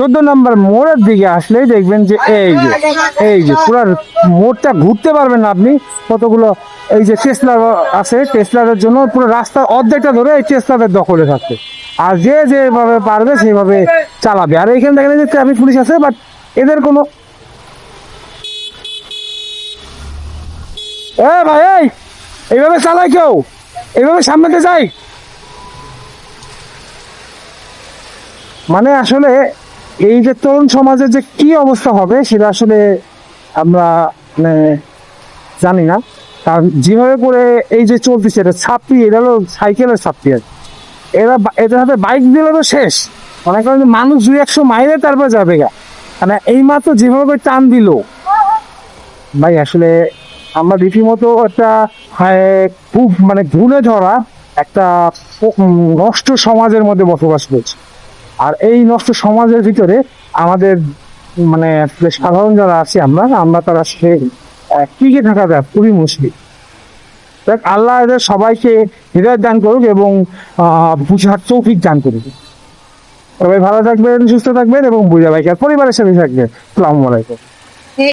14 নম্বর মোড়ের দিকে আসলেই দেখবেন যে এই যে পুরো মোড়টা ঘুরতে পারবেন না আপনি। কতগুলো এই যে টেসলা আছে, টেসলাদের জন্য পুরো রাস্তার অর্ধেকটা ধরে এই টেসলাদের দখলে থাকবে। আর যে যেভাবে পারবে সেইভাবে চালাবে। আর এইখানে দেখেন যে ট্রাফিক পুলিশ আছে, বাট এদের কোনো ভাই এইভাবে চালায় কেউ? এইভাবে সামনেতে যায়? মানে আসলে এই যে তরুণ সমাজের যে কি অবস্থা হবে সেটা আসলে আমরা মানে জানি না। কারণ যেভাবে করে এই যে চলতেছে, এটা ছাত্রী, এটা হলো সাইকেলের ছাত্রী আর কি। এদের হাতে বাইক দিলে তো শেষ। মনে করেন যে মানুষ 200 মাইলে তারপর যাবে গা। মানে এই মাত্র যেভাবে করে টান দিল ভাই, আসলে আমরা রীতিমতো একটা খুব মানে ঘুণে ধরা একটা নষ্ট সমাজের মধ্যে বসবাস করছি। আর এই নষ্ট সমাজের ভিতরে আমাদের মানে সাধারণ যারা আছি আমরা তারা সে টিকে থাকাটা খুবই মুশকিল। দেখ, আল্লাহ এদের সবাইকে হৃদয় দান করুক এবং বুঝার তৌফিক দান করুক। সবাই ভালো থাকবেন, সুস্থ থাকবেন এবং বুঝা ভাইকার পরিবারের সাথে থাকবেন। আসসালামু আলাইকুম।